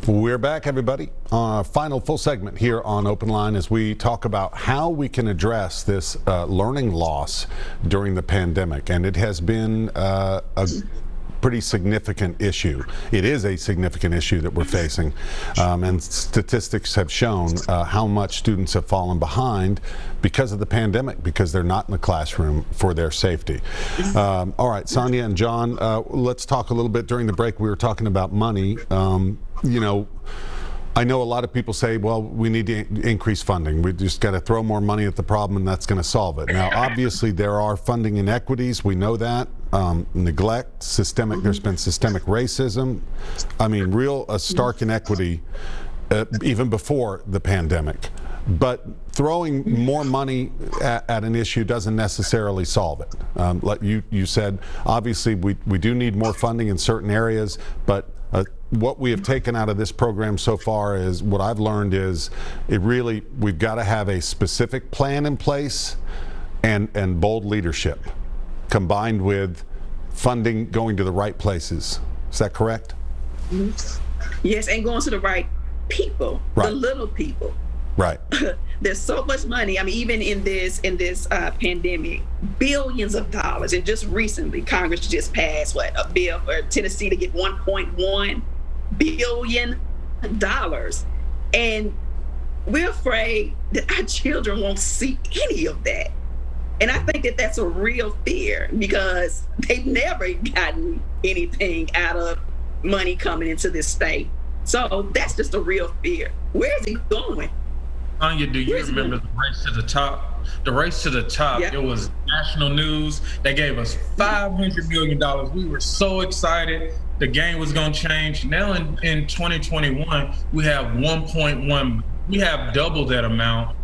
We're back, everybody. Final full segment here on Open Line as we talk about how we can address this learning loss during the pandemic. And it has been a pretty significant issue. It is a significant issue that we're facing. And statistics have shown how much students have fallen behind because of the pandemic, because they're not in the classroom for their safety. All right, Sonya and John, let's talk a little bit. During the break, we were talking about money. You know, I know a lot of people say, well, we need to increase funding. We just got to throw more money at the problem and that's going to solve it. Now, obviously, there are funding inequities. We know that. Neglect, systemic, there's been systemic racism. I mean, real stark inequity even before the pandemic. But throwing more money at an issue doesn't necessarily solve it. Like you said, obviously, we do need more funding in certain areas, but what we have taken out of this program so far is what I've learned is we've got to have a specific plan in place and bold leadership combined with funding going to the right places. Is that correct? Yes, and going to the right people, right. The little people. Right. There's so much money. I mean, even in this pandemic, billions of dollars. And just recently, Congress just passed a bill for Tennessee to get $1.1 billion. And we're afraid that our children won't see any of that. And I think that that's a real fear because they've never gotten anything out of money coming into this state. So that's just a real fear. Where is he going? Sonya, do you remember the race to the top? The race to the top, yeah. It was national news. They gave us $500 million. We were so excited. The game was going to change. Now in 2021, we have 1.1. We have double that amount.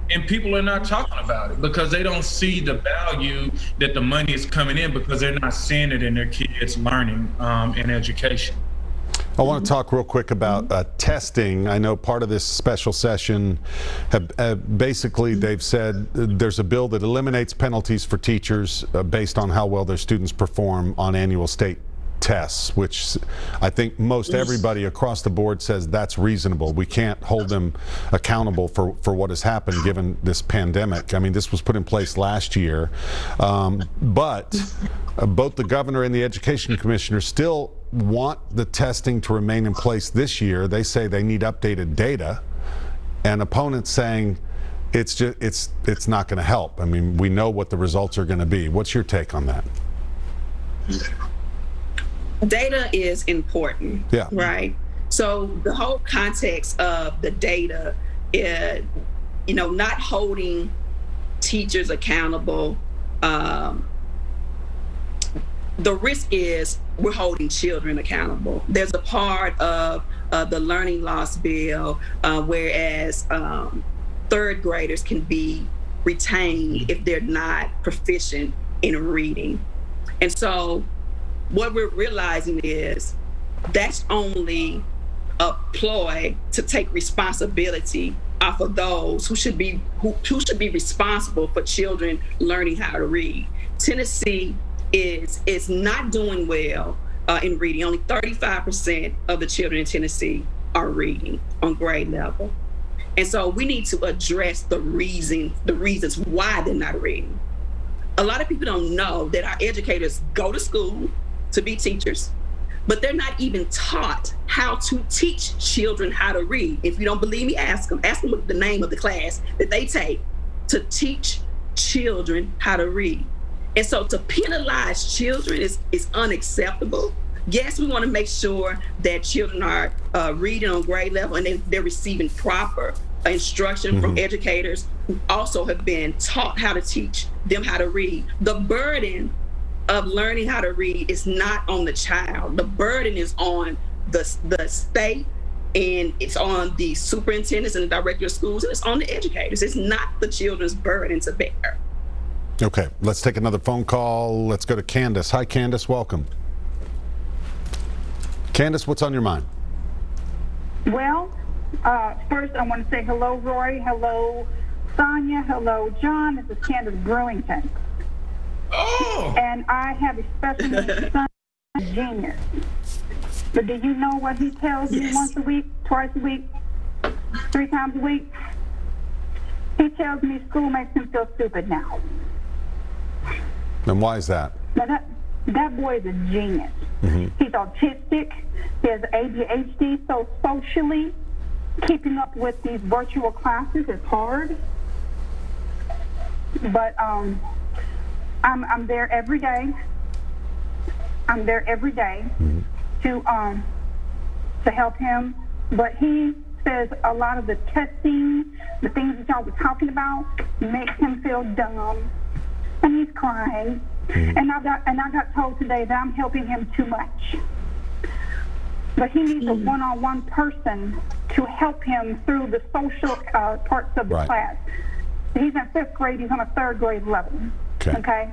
And people are not talking about it because they don't see the value that the money is coming in because they're not seeing it in their kids' learning and education. I want to talk real quick about testing. I know part of this special session, basically they've said there's a bill that eliminates penalties for teachers based on how well their students perform on annual state tests, which I think most everybody across the board says that's reasonable. We can't hold them accountable for what has happened given this pandemic. I mean, this was put in place last year, but both the governor and the education commissioner still want the testing to remain in place this year. They say they need updated data, and opponents saying it's not going to help. I mean, we know what the results are going to be. What's your take on that? Data is important, yeah. Right? So the whole context of the data is, not holding teachers accountable. The risk is we're holding children accountable. There's a part of the learning loss bill, whereas third graders can be retained if they're not proficient in reading. And so what we're realizing is that's only a ploy to take responsibility off of those who should be responsible for children learning how to read. Tennessee is not doing well in reading. Only 35% of the children in Tennessee are reading on grade level. And so we need to address the reasons why they're not reading. A lot of people don't know that our educators go to school to be teachers, but they're not even taught how to teach children how to read. If you don't believe me, ask them what the name of the class that they take to teach children how to read. And so to penalize children is unacceptable. Yes, we want to make sure that children are reading on grade level and they're receiving proper instruction from educators who also have been taught how to teach them how to read. The burden of learning how to read is not on the child. The burden is on the state, and it's on the superintendents and the director of schools, and it's on the educators. It's not the children's burden to bear. Okay, let's take another phone call. Let's go to Candace. Hi, Candace, welcome. Candace, what's on your mind? Well, first I want to say hello, Rhori. Hello, Sonya. Hello, John. This is Candace Brewington. Oh! And I have a special son, genius. But do you know what he tells me once a week, twice a week, 3 times a week? He tells me school makes him feel stupid now. And why is that? Now that boy is a genius. He's autistic. He has ADHD. So socially, keeping up with these virtual classes is hard. But I'm there every day. I'm there every day to help him. But he says a lot of the testing, the things that y'all were talking about, makes him feel dumb, and he's crying. And I got told today that I'm helping him too much. But he needs a one-on-one person to help him through the social parts of the class. He's in 5th grade. He's on a 3rd grade level. Okay.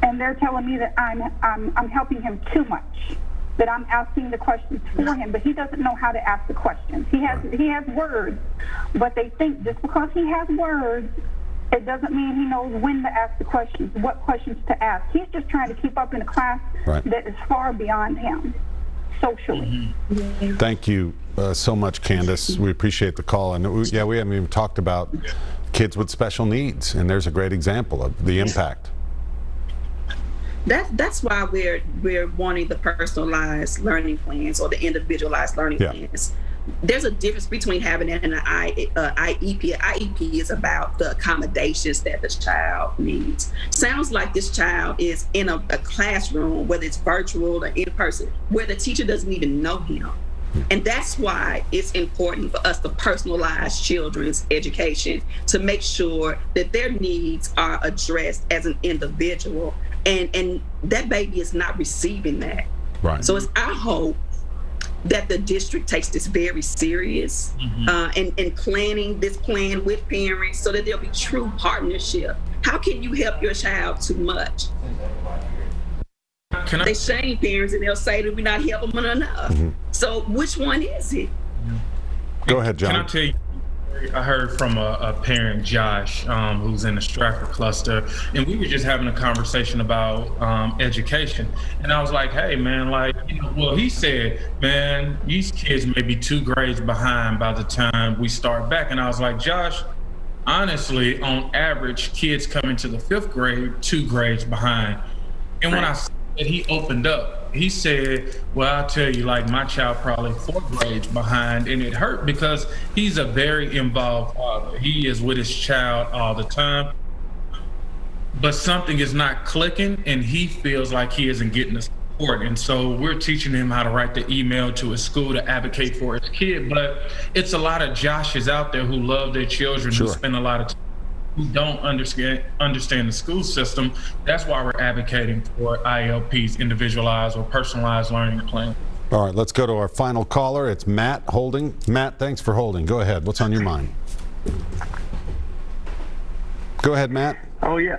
And they're telling me that I'm helping him too much. That I'm asking the questions for him, but he doesn't know how to ask the questions. He has words, but they think just because he has words, it doesn't mean he knows when to ask the questions, what questions to ask. He's just trying to keep up in a class that is far beyond him socially. Thank you so much, Candace. We appreciate the call. And we haven't even talked about kids with special needs, and there's a great example of the impact. That's why we're wanting the personalized learning plans or the individualized learning plans. There's a difference between having that and an IEP. An IEP is about the accommodations that the child needs. Sounds like this child is in a classroom, whether it's virtual or in person, where the teacher doesn't even know him. And that's why it's important for us to personalize children's education, to make sure that their needs are addressed as an individual. And that baby is not receiving that. Right. So it's our hope that the district takes this very serious and planning this plan with parents so that there'll be true partnership. How can you help your child too much? They shame parents and they'll say that we're not helping them enough. So which one is it? Go ahead, John. Can I tell you? I heard from a parent, Josh, who's in the Stratford cluster, and we were just having a conversation about education. And I was like, hey, man, well, he said, man, these kids may be 2 grades behind by the time we start back. And I was like, Josh, honestly, on average, kids come into the 5th grade 2 grades behind. And when I said that, he opened up. He said, well, I'll tell you, my child probably 4 grades behind, and it hurt because he's a very involved father. He is with his child all the time, but something is not clicking, and he feels like he isn't getting the support. And so we're teaching him how to write the email to his school to advocate for his kid. But it's a lot of Joshes out there who love their children, who spend a lot of time, who don't understand the school system. That's why we're advocating for ILPs, individualized or personalized learning plan. All right, let's go to our final caller. It's Matt holding. Matt, thanks for holding. Go ahead. What's on your mind? Go ahead, Matt. Oh, yeah.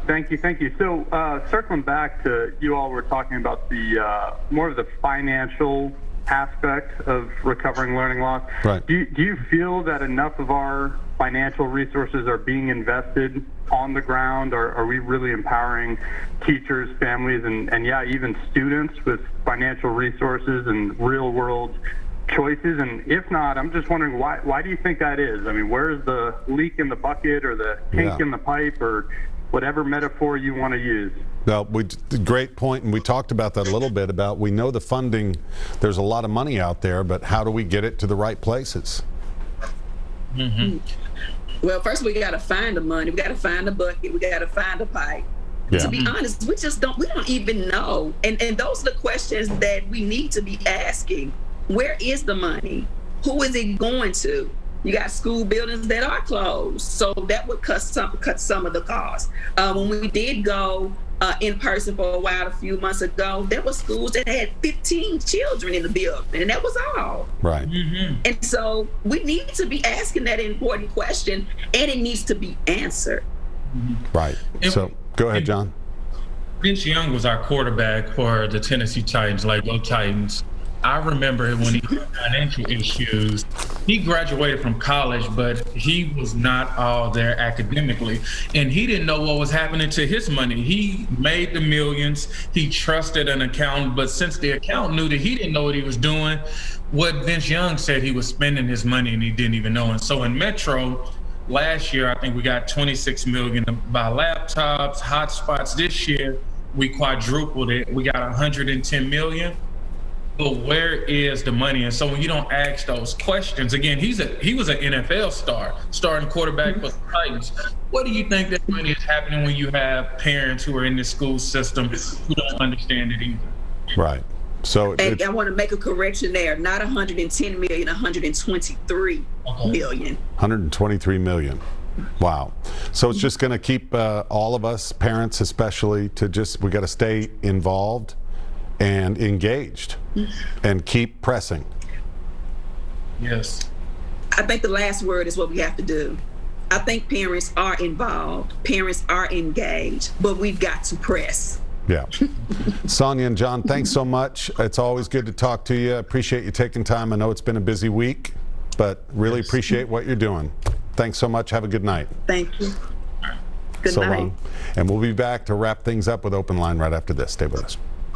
Thank you. So circling back to, you all were talking about the more of the financial aspect of recovering learning loss. Right. Do you feel that enough of our financial resources are being invested on the ground? Are we really empowering teachers, families, and even students with financial resources and real world choices? And if not, I'm just wondering why do you think that is? I mean, where's the leak in the bucket or the kink in the pipe or whatever metaphor you want to use? Well, great point, and we talked about that a little bit about, we know the funding, there's a lot of money out there, but how do we get it to the right places? Well, first we got to find the money, we got to find the bucket, we got to find the pipe. To be honest, we don't even know. And those are the questions that we need to be asking. Where is the money? Who is it going to? You got school buildings that are closed, so that would cut some of the costs. When we did go in person for a while a few months ago, there were schools that had 15 children in the building, and that was all. Right. And so we need to be asking that important question, and it needs to be answered. Right. So go ahead, John. Vince Young was our quarterback for the Tennessee Titans, Go Titans. I remember when he had financial issues, he graduated from college, but he was not all there academically. And he didn't know what was happening to his money. He made the millions. He trusted an accountant, but since the accountant knew that he didn't know what he was doing, what Vince Young said, he was spending his money and he didn't even know. And so in Metro, last year, I think we got 26 million to buy laptops, hotspots. This year, we quadrupled it. We got 110 million. But where is the money? And so when you don't ask those questions, again, he was an NFL star, starting quarterback for the Titans. What do you think that money is happening when you have parents who are in the school system who don't understand it either? Right. So and I want to make a correction there. Not 110 million, 123 million. 123 million. Wow. So it's just going to keep all of us, parents especially, we got to stay involved and engaged and keep pressing. Yes. I think the last word is what we have to do. I think parents are involved, parents are engaged, but we've got to press. Yeah. Sonya and John, thanks so much. It's always good to talk to you. I appreciate you taking time. I know it's been a busy week, but really appreciate what you're doing. Thanks so much. Have a good night. Thank you. Good night. So long. And we'll be back to wrap things up with Open Line right after this. Stay with us.